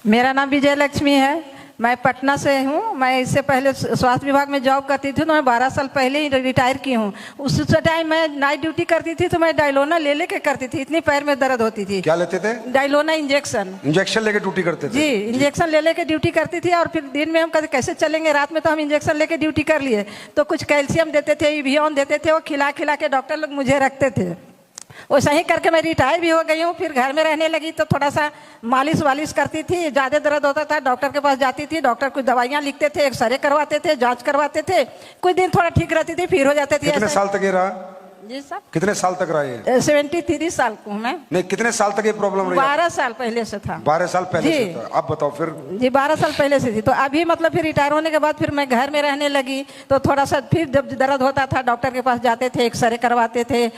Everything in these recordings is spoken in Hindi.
मेरा नाम विजय लक्ष्मी है। मैं पटना से हूँ। मैं इससे पहले स्वास्थ्य विभाग में जॉब करती थी, तो मैं 12 साल पहले ही रिटायर की हूँ। उस टाइम मैं नाइट ड्यूटी करती थी, तो मैं डायलोना ले लेके करती थी, इतनी पैर में दर्द होती थी। क्या लेते थे? डायलोना इंजेक्शन। इंजेक्शन लेके ड्यूटी करते थे? जी, इंजेक्शन ले लेके ड्यूटी करती थी। और फिर दिन में हम कैसे चलेंगे, रात में तो हम इंजेक्शन लेके ड्यूटी कर लिए, तो कुछ कैल्शियम देते थे, इवियन देते थे, वो खिला खिला के डॉक्टर लोग मुझे रखते थे। वैसा ही करके मैं रिटायर भी हो गई हूँ। फिर घर में रहने लगी तो थोड़ा सा मालिश वालिश करती थी। ज़्यादा दर्द होता था, डॉक्टर के पास जाती थी, डॉक्टर कुछ दवाइयाँ लिखते थे, एक्सरे करवाते थे, जांच करवाते थे। कुछ दिन थोड़ा ठीक रहती थी, फिर हो जाते थे। कितने साल तक ये रहा? जी साहब, कितने साल तक रहा ये? 73 साल को हूँ मैं। नहीं, कितने साल तक ये प्रॉब्लम रही? 12 साल पहले से था। 12 साल पहले जी। से था। अब बताओ फिर। जी, 12 साल पहले से थी। तो अभी मतलब फिर रिटायर होने के बाद फिर मैं घर में रहने लगी, तो थोड़ा सा फिर जब दर्द होता था डॉक्टर के पास जाते थे, एक्सरे करवाते थे,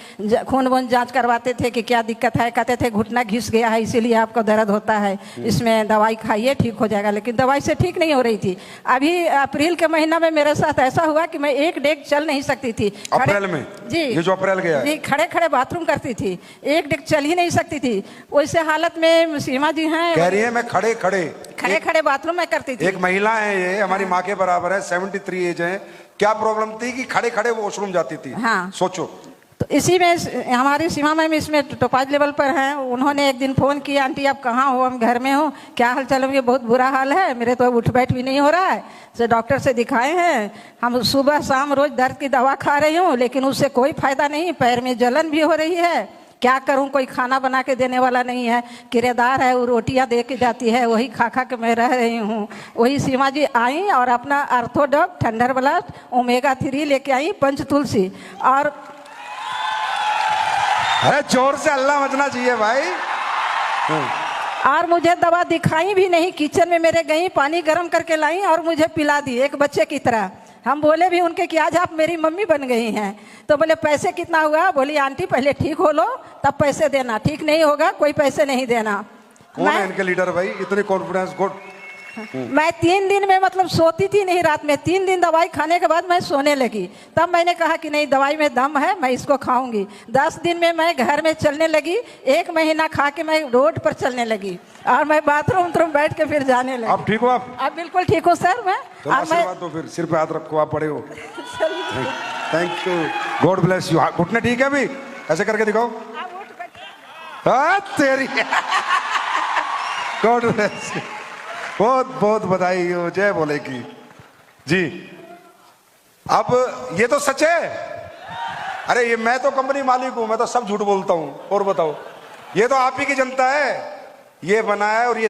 खून वून जांच करवाते थे कि क्या दिक्कत है। कहते थे घुटना घिस गया है, इसीलिए आपको दर्द होता है, इसमें दवाई खाइए ठीक हो जाएगा। लेकिन दवाई से ठीक नहीं हो रही थी। अभी अप्रैल के महीना में मेरे साथ ऐसा हुआ कि मैं एक डेग चल नहीं सकती थी। अप्रैल में? जी, ये जो अप्रैल गया जी, खड़े खड़े बाथरूम करती थी, एक डेग चल ही नहीं सकती थी। वैसे हालत में सीमा जी हैं, कह रही है मैं खड़े खड़े बाथरूम में करती थी। एक महिला है, ये हमारी माँ के बराबर है, 73 एज है। क्या प्रॉब्लम थी कि खड़े खड़े वॉशरूम जाती थी? हाँ। सोचो। तो इसी में हमारी सीमा मैम इसमें टोपाज लेवल पर हैं। उन्होंने एक दिन फ़ोन किया, आंटी आप कहाँ हो? हम घर में हो, क्या हाल चाल? ये बहुत बुरा हाल है, मेरे तो उठ बैठ भी नहीं हो रहा है, तो डॉक्टर से दिखाए हैं। हम सुबह शाम रोज दर्द की दवा खा रही हूँ, लेकिन उससे कोई फायदा नहीं, पैर में जलन भी हो रही है। क्या करूं? कोई खाना बना के देने वाला नहीं है, किराएदार है, वो रोटियां दे के जाती है, वही खा खा के मैं रह रही हूँ। वही सीमा जी आई और अपना अर्थोडॉप, थंडर ब्लास्ट, ओमेगा 3 लेके आई, पंच तुलसी। और अरे जोर से अल्लाह मचना चाहिए भाई। और मुझे दवा दिखाई भी नहीं, किचन में मेरे गई, पानी गर्म करके लाई और मुझे पिला दी एक बच्चे की तरह। हम बोले भी उनके कि आज आप मेरी मम्मी बन गई हैं। तो बोले पैसे कितना हुआ? बोली आंटी पहले ठीक हो लो तब पैसे देना, ठीक नहीं होगा कोई पैसे नहीं देना। कौन है इनके लीडर भाई? इतनी कॉन्फिडेंस? गुड। मैं 3 दिन में मतलब सोती थी नहीं रात में। 3 दिन दवाई खाने के बाद मैं सोने लगी। तब मैंने कहा कि नहीं, दवाई में दम है, मैं इसको खाऊंगी। 10 दिन में मैं घर में चलने लगी। 1 महीना खा के मैं रोड पर चलने लगी और मैं बाथरूम बैठ के फिर जाने लगी। आप ठीक हो? आप अब बिल्कुल ठीक हो सर। मैं तो आशीर्वाद दो फिर, सिर पे हाथ रखो, आप पड़े हो। Thank you, God bless you. घुटने ठीक है अभी? ऐसे करके दिखाओ। तेरी गॉड ब्लेस यू। बहुत बहुत बधाई हो, जय बोले की जी। अब ये तो सच है। अरे ये मैं तो कंपनी मालिक हूं, मैं तो सब झूठ बोलता हूं। और बताओ, ये तो आप ही की जनता है, ये बनाया और ये